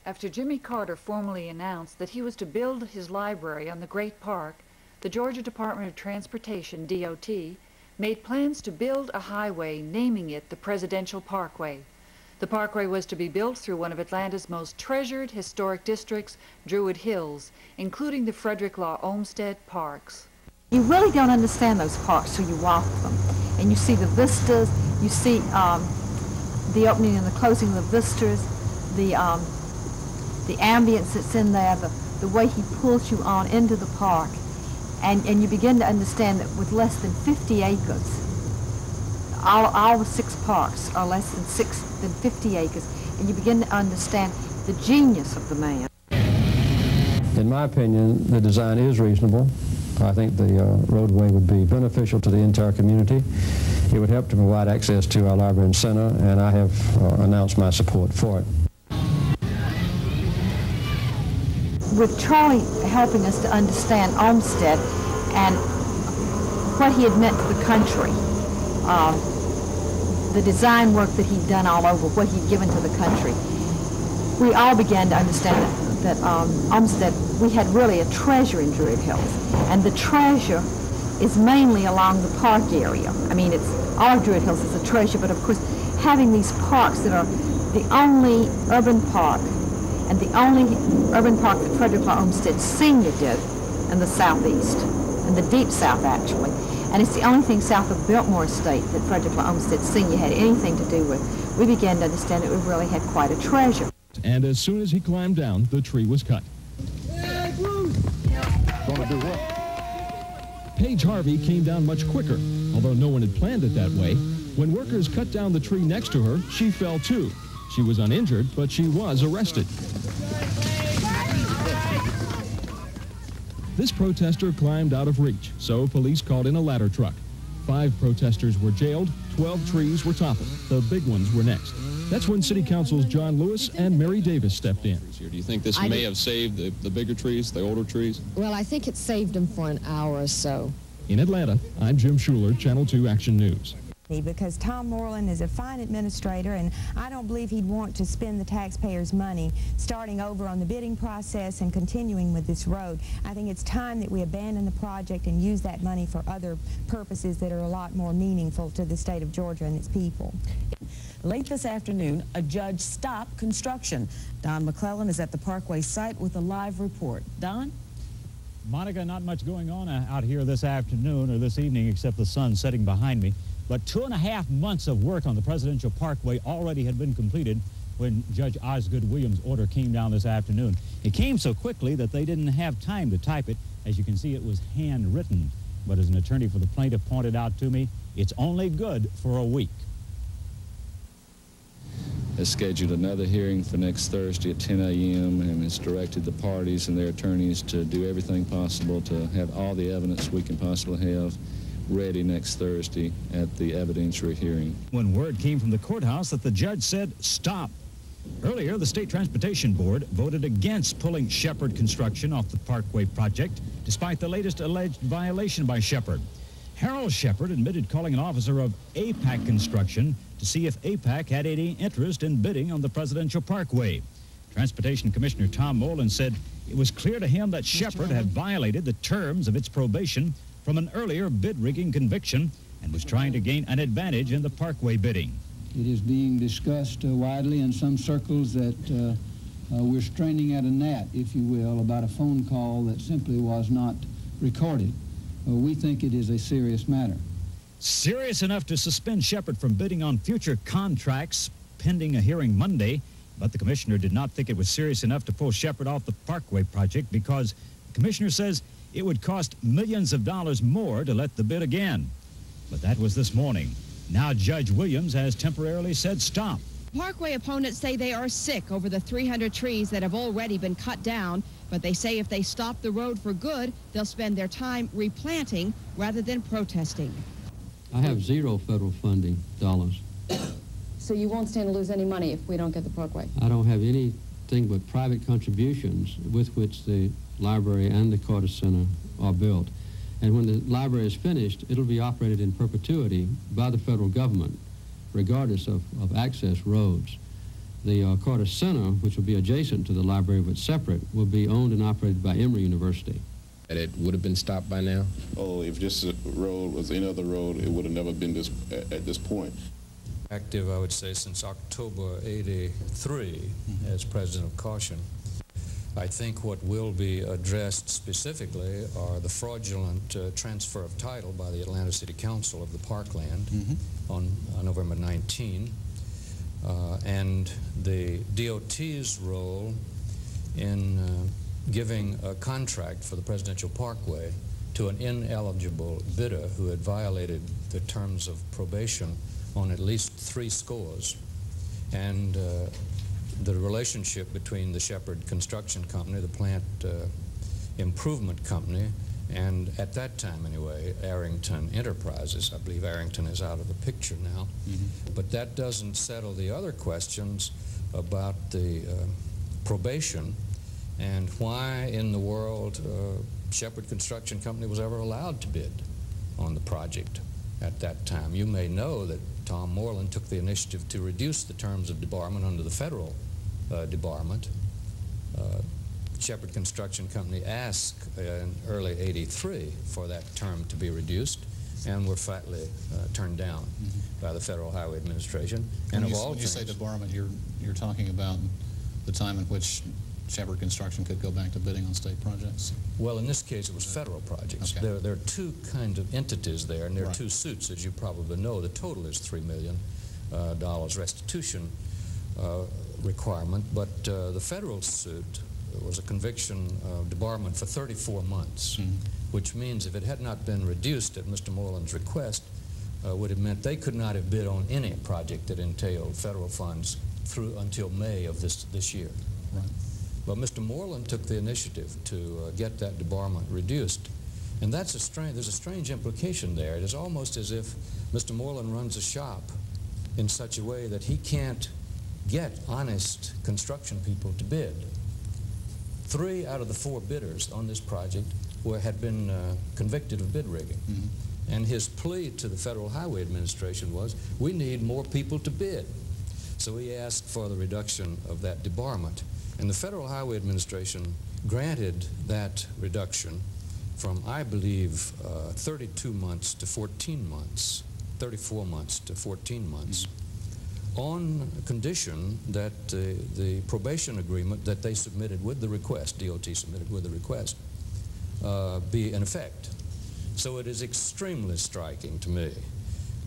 After Jimmy Carter formally announced that he was to build his library on the Great Park, the Georgia Department of Transportation, DOT, made plans to build a highway naming it the Presidential Parkway. The parkway was to be built through one of Atlanta's most treasured historic districts, Druid Hills, including the Frederick Law Olmsted parks. You really don't understand those parks till you walk them. And you see the vistas, you see the opening and the closing of the vistas, the ambience that's in there, the way he pulls you on into the park. And you begin to understand that with less than 50 acres, all the 6 parks are less than 50 acres, and you begin to understand the genius of the man. In my opinion, the design is reasonable. I think the roadway would be beneficial to the entire community. It would help to provide access to our library and center, and I have announced my support for it. With Charlie helping us to understand Olmsted and what he had meant to the country, the design work that he'd done all over, what he'd given to the country, we all began to understand that Olmsted, we had really a treasure in Druid Hills, and the treasure is mainly along the park area. I mean, all of Druid Hills is a treasure, but of course, having these parks that are the only urban park, and the only urban park that Frederick Law Olmsted Sr. did in the southeast, in the deep south actually, and it's the only thing south of Biltmore Estate that Frederick Law Olmsted Sr. had anything to do with. We began to understand that we really had quite a treasure. And as soon as he climbed down, the tree was cut. Hey, Bruce! Gonna do what? Paige Harvey came down much quicker, although no one had planned it that way. When workers cut down the tree next to her, she fell too. She was uninjured, but she was arrested. This protester climbed out of reach, so police called in a ladder truck. 5 protesters were jailed, 12 trees were toppled. The big ones were next. That's when City Council's John Lewis and Mary Davis stepped in. Do you think this may have saved the bigger trees, the older trees? Well, I think it saved them for an hour or so. In Atlanta, I'm Jim Schuler, Channel 2 Action News. Because Tom Moreland is a fine administrator, and I don't believe he'd want to spend the taxpayers' money starting over on the bidding process and continuing with this road. I think it's time that we abandon the project and use that money for other purposes that are a lot more meaningful to the state of Georgia and its people. Late this afternoon, a judge stopped construction. Don McClellan is at the Parkway site with a live report. Don? Monica, not much going on out here this afternoon or this evening except the sun setting behind me. But 2.5 months of work on the Presidential Parkway already had been completed when Judge Osgood Williams' order came down this afternoon. It came so quickly that they didn't have time to type it. As you can see, it was handwritten. But as an attorney for the plaintiff pointed out to me, it's only good for a week. Has scheduled another hearing for next Thursday at 10 a.m. and has directed the parties and their attorneys to do everything possible to have all the evidence we can possibly have ready next Thursday at the evidentiary hearing. When word came from the courthouse that the judge said, stop. Earlier, the State Transportation Board voted against pulling Shepherd Construction off the Parkway project, despite the latest alleged violation by Shepherd. Harold Shepherd admitted calling an officer of APAC Construction to see if APAC had any interest in bidding on the Presidential Parkway. Transportation Commissioner Tom Moreland said it was clear to him that Shepherd had violated the terms of its probation from an earlier bid-rigging conviction and was trying to gain an advantage in the Parkway bidding. It is being discussed widely in some circles that we're straining at a gnat, if you will, about a phone call that simply was not recorded. We think it is a serious matter. Serious enough to suspend Shepherd from bidding on future contracts pending a hearing Monday, but the commissioner did not think it was serious enough to pull Shepherd off the Parkway project because the commissioner says it would cost millions of dollars more to let the bid again. But that was this morning. Now Judge Williams has temporarily said stop. Parkway opponents say they are sick over the 300 trees that have already been cut down, but they say if they stop the road for good, they'll spend their time replanting rather than protesting. I have 0 federal funding dollars. So you won't stand to lose any money if we don't get the Parkway? I don't have anything but private contributions with which the library and the Carter Center are built. And when the library is finished, it'll be operated in perpetuity by the federal government, regardless of access roads. The Carter Center, which will be adjacent to the library but separate, will be owned and operated by Emory University. And it would have been stopped by now? Oh, if this road was any other road, it would have never been at this point. Active, I would say, since October '83 as president of Caution. I think what will be addressed specifically are the fraudulent transfer of title by the Atlanta City Council of the parkland on November 19, and the DOT's role in giving a contract for the Presidential Parkway to an ineligible bidder who had violated the terms of probation on at least 3 scores. And the relationship between the Shepherd Construction Company, the plant improvement company, and at that time anyway, Arrington Enterprises. I believe Arrington is out of the picture now. But that doesn't settle the other questions about the probation and why in the world Shepherd Construction Company was ever allowed to bid on the project at that time. You may know that Tom Moreland took the initiative to reduce the terms of debarment under the federal debarment. Shepherd Construction Company asked in early '83 for that term to be reduced and were flatly turned down by the Federal Highway Administration. And when you say debarment, you're talking about the time in which Shepherd Construction could go back to bidding on state projects? Well, in this case, it was federal projects. Okay. There are 2 kinds of entities there, and there are 2 suits, as you probably know. The total is $3 million restitution requirement, but the federal suit was a conviction of debarment for 34 months, which means if it had not been reduced at Mr. Moreland's request, would have meant they could not have bid on any project that entailed federal funds through until May of this year. Right. But Mr. Moreland took the initiative to get that debarment reduced. And there's a strange implication there. It is almost as if Mr. Moreland runs a shop in such a way that he can't get honest construction people to bid. 3 out of the 4 bidders on this project had been convicted of bid rigging. And his plea to the Federal Highway Administration was, we need more people to bid. So he asked for the reduction of that debarment. And the Federal Highway Administration granted that reduction from, I believe, 32 months to 14 months, 34 months to 14 months, on condition that the probation agreement that they submitted with the request, DOT submitted with the request, be in effect. So it is extremely striking to me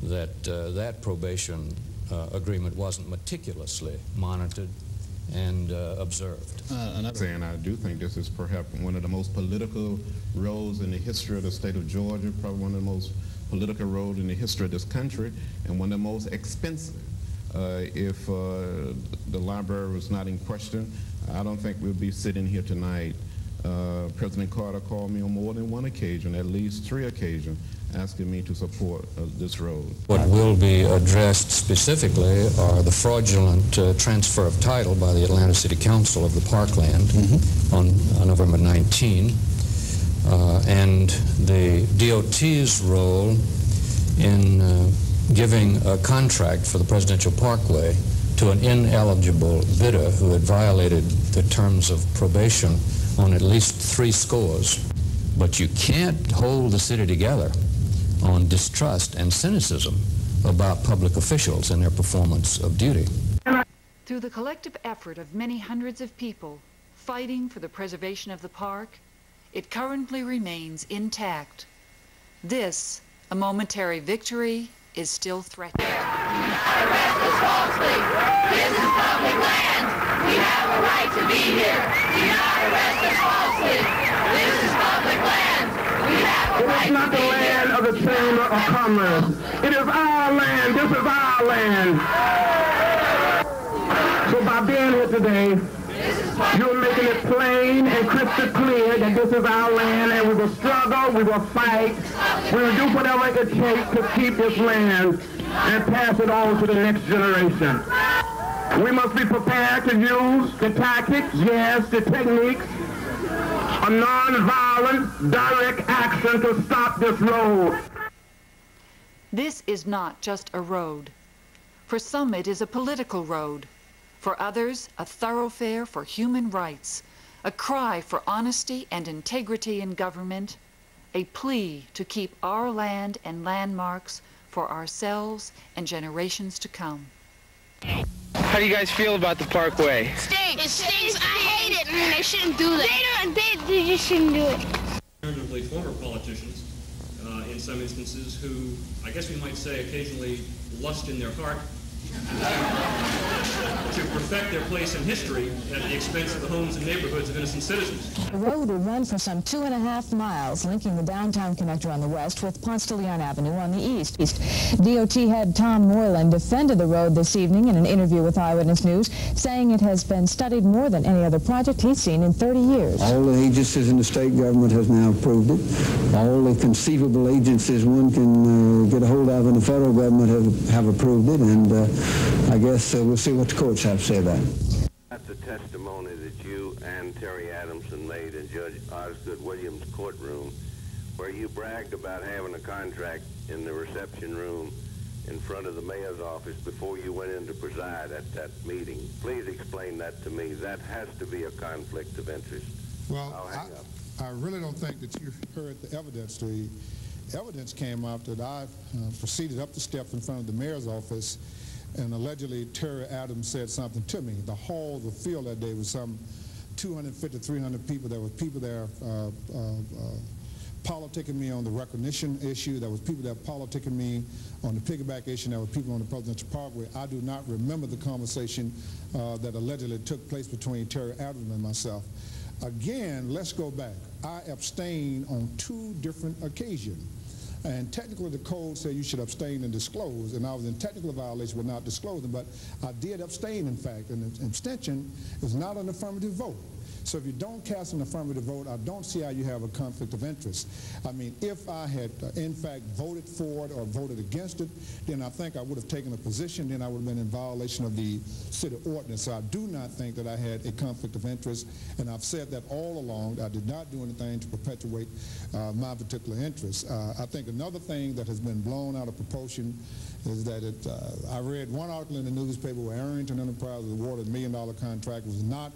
that that probation agreement wasn't meticulously monitored and observed. And I do think this is perhaps one of the most political roads in the history of the state of Georgia, probably one of the most political roads in the history of this country, and one of the most expensive. If the library was not in question, I don't think we'd be sitting here tonight. President Carter called me on more than 1 occasion, at least 3 occasions, asking me to support this road. What will be addressed specifically are the fraudulent transfer of title by the Atlanta City Council of the parkland on November 19, and the DOT's role in giving a contract for the Presidential Parkway to an ineligible bidder who had violated the terms of probation on at least 3 scores. But you can't hold the city together on distrust and cynicism about public officials and their performance of duty. Through the collective effort of many hundreds of people fighting for the preservation of the park, it currently remains intact. This, a momentary victory, is still threatened. Do not arrest us falsely. This is public land. We have a right to be here. Do not arrest us falsely. This is public land. We have a right to be here. It is not the land of the Chamber of Commerce. It is our land. This is our land. So by being here today, you're making it plain and crystal clear that this is our land, and we will struggle, we will fight, we will do whatever it takes to keep this land and pass it on to the next generation. We must be prepared to use the tactics, yes, the techniques of nonviolent, direct action to stop this road. This is not just a road. For some, it is a political road. For others, a thoroughfare for human rights, a cry for honesty and integrity in government, a plea to keep our land and landmarks for ourselves and generations to come. How do you guys feel about the Parkway? Stinks. It stinks. I hate it. They shouldn't do that. They just shouldn't do it. Comparatively former politicians, in some instances, who, I guess we might say, occasionally lust in their heart to perfect their place in history at the expense of the homes and neighborhoods of innocent citizens. The road will run for some 2.5 miles, linking the downtown connector on the west with Ponce de Leon Avenue on the east. DOT head Tom Moreland defended the road this evening in an interview with Eyewitness News, saying it has been studied more than any other project he's seen in 30 years. All the agencies in the state government has now approved it. All the conceivable agencies one can get a hold of in the federal government have approved it, and I guess we'll see what the courts have to say about it. That's the testimony that you and Terry Adamson made in Judge Osgood Williams' courtroom, where you bragged about having a contract in the reception room in front of the mayor's office before you went in to preside at that meeting. Please explain that to me. That has to be a conflict of interest. Well, I really don't think that you heard the evidence. The evidence came up that I proceeded up the steps in front of the mayor's office, and allegedly Terry Adams said something to me. The hall, the field that day was some 250, 300 people. There were people there politicking me on the recognition issue. There was people there politicking me on the piggyback issue. There were people on the Presidential Parkway. I do not remember the conversation that allegedly took place between Terry Adams and myself. Again, let's go back. I abstained on 2 different occasions. And technically the code said you should abstain and disclose, and I was in technical violation with not disclosing, but I did abstain, in fact, and the abstention is not an affirmative vote. So if you don't cast an affirmative vote, I don't see how you have a conflict of interest. I mean, if I had in fact voted for it or voted against it, then I think I would have taken a position, then I would have been in violation of the city ordinance. So I do not think that I had a conflict of interest, and I've said that all along. I did not do anything to perpetuate my particular interest. I think another thing that has been blown out of proportion is that I read one article in the newspaper where Arrington Enterprise was awarded $1 million contract. It was not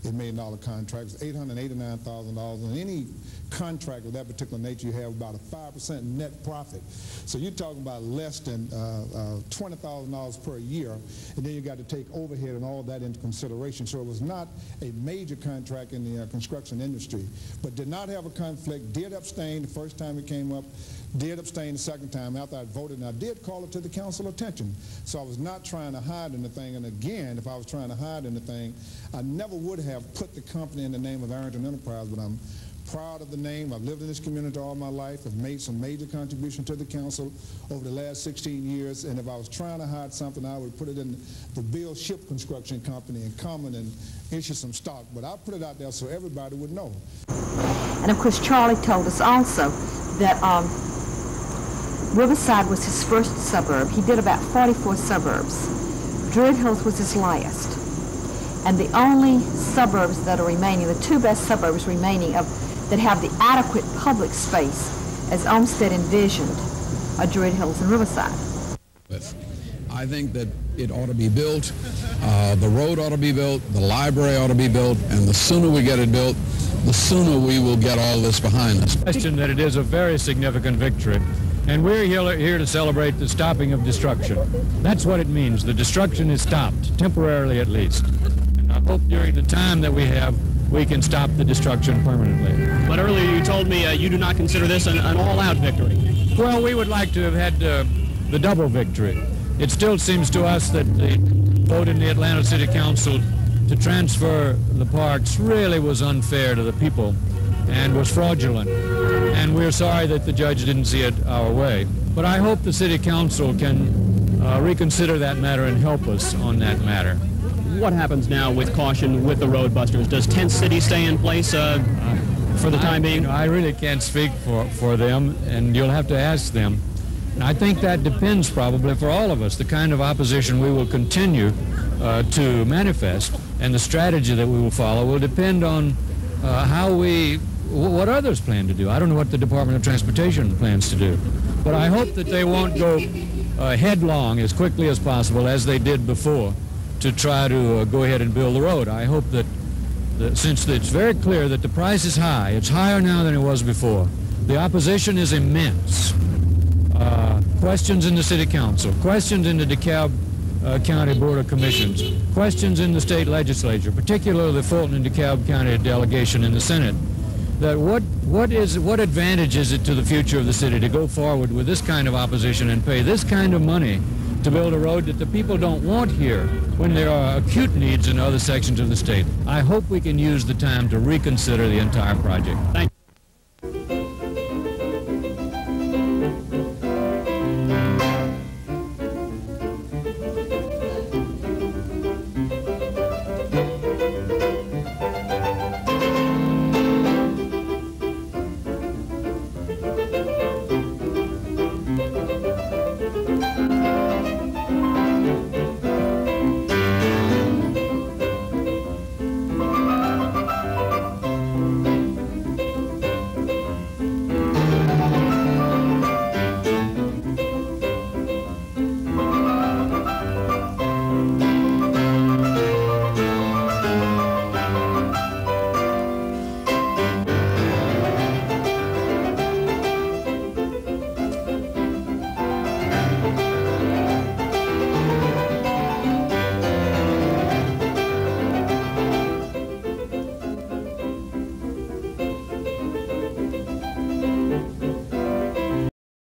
a $1 million contract. It was $889,000. And any contract of that particular nature, you have about a 5% net profit. So you're talking about less than $20,000 per year, and then you got to take overhead and all that into consideration. So it was not a major contract in the construction industry, but did not have a conflict, did abstain the first time it came up, did abstain the second time after I voted, and I did call it to the council attention. So I was not trying to hide anything, and again, if I was trying to hide anything, I never would have put the company in the name of Arrington Enterprise, but I'm proud of the name. I've lived in this community all my life. I've made some major contribution to the council over the last 16 years, and if I was trying to hide something, I would put it in the Bill Ship Construction Company and come in and issue some stock, but I put it out there so everybody would know. And of course, Charlie told us also that Riverside was his first suburb. He did about 44 suburbs. Druid Hills was his last. And the only suburbs that are remaining, the 2 best suburbs remaining that have the adequate public space as Olmsted envisioned, are Druid Hills and Riverside. I think that it ought to be built, the road ought to be built, the library ought to be built, and the sooner we get it built, the sooner we will get all this behind us. Question that it is a very significant victory, and we're here to celebrate the stopping of destruction. That's what it means. The destruction is stopped, temporarily at least. And I hope during the time that we have, we can stop the destruction permanently. But earlier you told me you do not consider this an all-out victory. Well, we would like to have had the double victory. It still seems to us that the vote in the Atlanta City Council to transfer the parks really was unfair to the people and was fraudulent. And we're sorry that the judge didn't see it our way. But I hope the City Council can reconsider that matter and help us on that matter. What happens now with caution with the roadbusters? Does Tent City stay in place for the time being? I really can't speak for them, and you'll have to ask them. And I think that depends probably for all of us, the kind of opposition we will continue to manifest, and the strategy that we will follow will depend on what others plan to do. I don't know what the Department of Transportation plans to do, but I hope that they won't go headlong as quickly as possible as they did before to try to go ahead and build the road. I hope that since it's very clear that the price is high, it's higher now than it was before. The opposition is immense. Questions in the City Council, questions in the DeKalb County Board of Commissions, questions in the state legislature, particularly the Fulton and DeKalb County delegation in the Senate, that what advantage is it to the future of the city to go forward with this kind of opposition and pay this kind of money to build a road that the people don't want here when there are acute needs in other sections of the state. I hope we can use the time to reconsider the entire project. Thank you.